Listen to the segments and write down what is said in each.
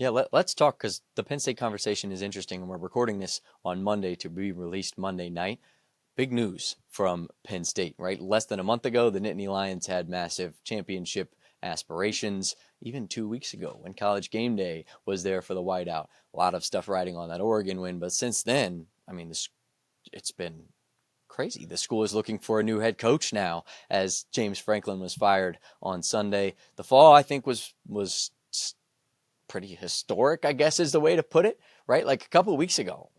Yeah, let's talk because the Penn State conversation is interesting, and we're recording this on Monday to be released Monday night. Big news from Penn State, right? Less than a month ago, the Nittany Lions had massive championship aspirations. Even 2 weeks ago, when College GameDay was there for the whiteout, a lot of stuff riding on that Oregon win. But since then, I mean, it's been crazy. The school is looking for a new head coach now, as James Franklin was fired on Sunday. The fall, I think, was pretty historic, I guess is the way to put it, right? Like a couple of weeks ago,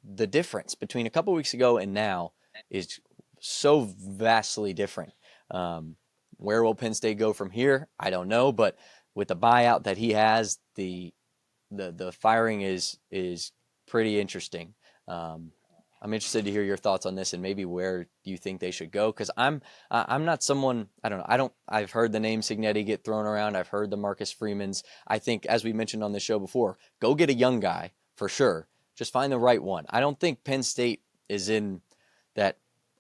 the difference between a couple of weeks ago and now is so vastly different. Where will Penn State go from here? I don't know, but with the buyout that he has, the firing is pretty interesting. I'm interested to hear your thoughts on this and maybe where you think they should go. Because I'm not someone, I don't know. I've heard the name Signetti get thrown around. I've heard the Marcus Freemans. I think, as we mentioned on the show before, go get a young guy for sure. Just find the right one. I don't think Penn State is in that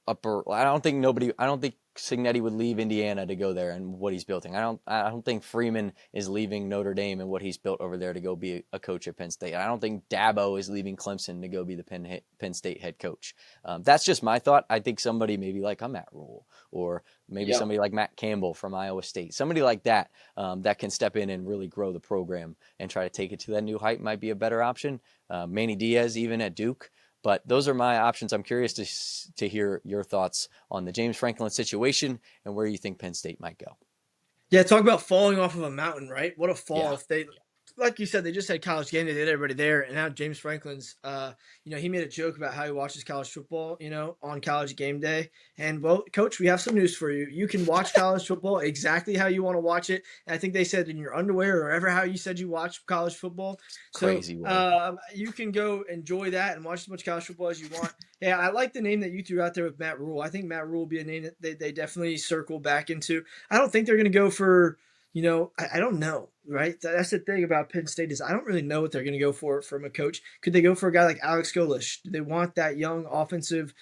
upper. I don't think Signetti would leave Indiana to go there and what he's building. I don't think Freeman is leaving Notre Dame and what he's built over there to go be a coach at Penn State. I don't think Dabo is leaving Clemson to go be the Penn State head coach. That's just my thought. I think somebody maybe like a Matt Rhule or maybe somebody like Matt Campbell from Iowa State, somebody like that that can step in and really grow the program and try to take it to that new height might be a better option. Manny Diaz even at Duke. But those are my options. I'm curious to hear your thoughts on the James Franklin situation and where you think Penn State might go. Yeah, talk about falling off of a mountain, right? What a fall Yeah. if they, like you said, they just had College GameDay, they had everybody there, and now James Franklin's, he made a joke about how he watches college football, on College GameDay. And well, Coach, we have some news for you. You can watch college football exactly how you want to watch it. And I think they said in your underwear or ever how you said you watch college football. Crazy So you can go enjoy that and watch as much college football as you want. Yeah, I like the name that you threw out there with Matt Rhule. I think Matt Rhule will be a name that they definitely circle back into. I don't think they're going to go for. I don't know, right? That's the thing about Penn State is I don't really know what they're going to go for from a coach. Could they go for a guy like Alex Golesh? Do they want that young offensive?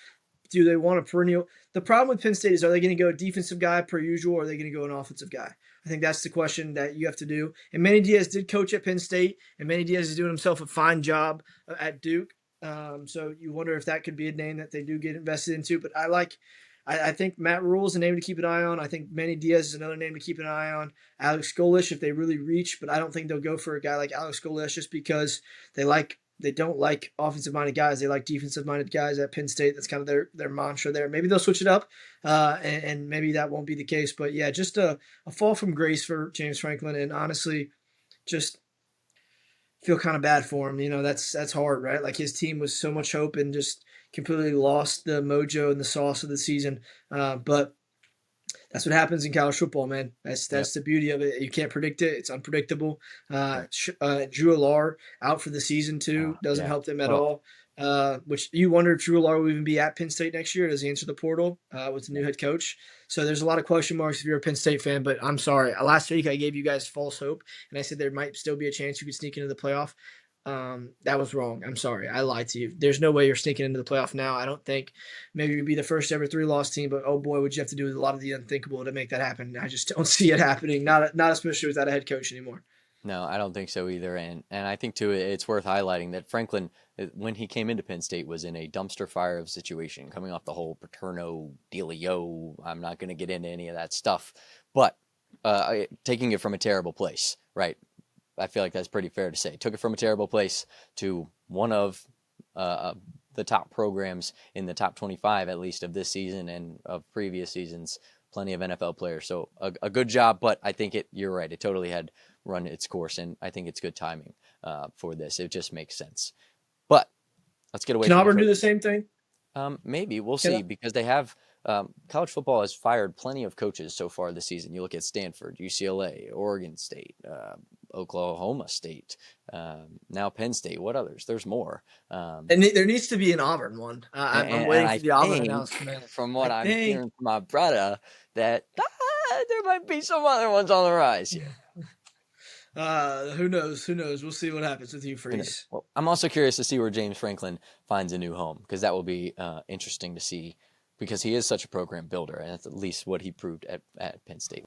Do they want a perennial? The problem with Penn State is, are they going to go defensive guy per usual, or are they going to go an offensive guy? I think that's the question that you have to do. And Manny Diaz did coach at Penn State, and Manny Diaz is doing himself a fine job at Duke. So you wonder if that could be a name that they do get invested into. But I think Matt Rhule is a name to keep an eye on. I think Manny Diaz is another name to keep an eye on. Alex Golesh, if they really reach, but I don't think they'll go for a guy like Alex Golesh just because they don't like offensive-minded guys. They like defensive-minded guys at Penn State. That's kind of their mantra there. Maybe they'll switch it up, and maybe that won't be the case. But, yeah, just a fall from grace for James Franklin, and honestly just feel kind of bad for him. That's hard, right? Like his team was so much hope and just completely lost the mojo and the sauce of the season. But that's what happens in college football, man. That's the beauty of it. You can't predict it. It's unpredictable. Drew Allar out for the season too. Doesn't help them at all. Which you wonder if Drew Allar will even be at Penn State next year. Does he enter the portal with the new head coach? So there's a lot of question marks if you're a Penn State fan, but I'm sorry. Last week I gave you guys false hope, and I said there might still be a chance you could sneak into the playoff. That was wrong. I'm sorry. I lied to you. There's no way you're sneaking into the playoff now. I don't think maybe you'd be the first ever 3-loss team, but oh boy, would you have to do a lot of the unthinkable to make that happen. I just don't see it happening. Not especially without a head coach anymore. No, I don't think so either. And I think, too, it's worth highlighting that Franklin, when he came into Penn State, was in a dumpster fire of situation, coming off the whole Paterno, dealio. I'm not going to get into any of that stuff. But taking it from a terrible place, right? I feel like that's pretty fair to say. Took it from a terrible place to one of the top programs in the top 25, at least, of this season and of previous seasons. Plenty of NFL players. So a good job, but I think you're right. It totally had run its course, and I think it's good timing for this. It just makes sense. But let's get away from Auburn do the same thing? Maybe. We'll see, because they have college football has fired plenty of coaches so far this season. You look at Stanford, UCLA, Oregon State, Oklahoma State, now Penn State. What others? There's more. And there needs to be an Auburn one. I'm waiting for the Auburn announcement. From what I'm hearing from my brother, that there might be some other ones on the rise here. Who knows? We'll see what happens with you, Freeze. Well, I'm also curious to see where James Franklin finds a new home, because that will be interesting to see, because he is such a program builder, and that's at least what he proved at Penn State.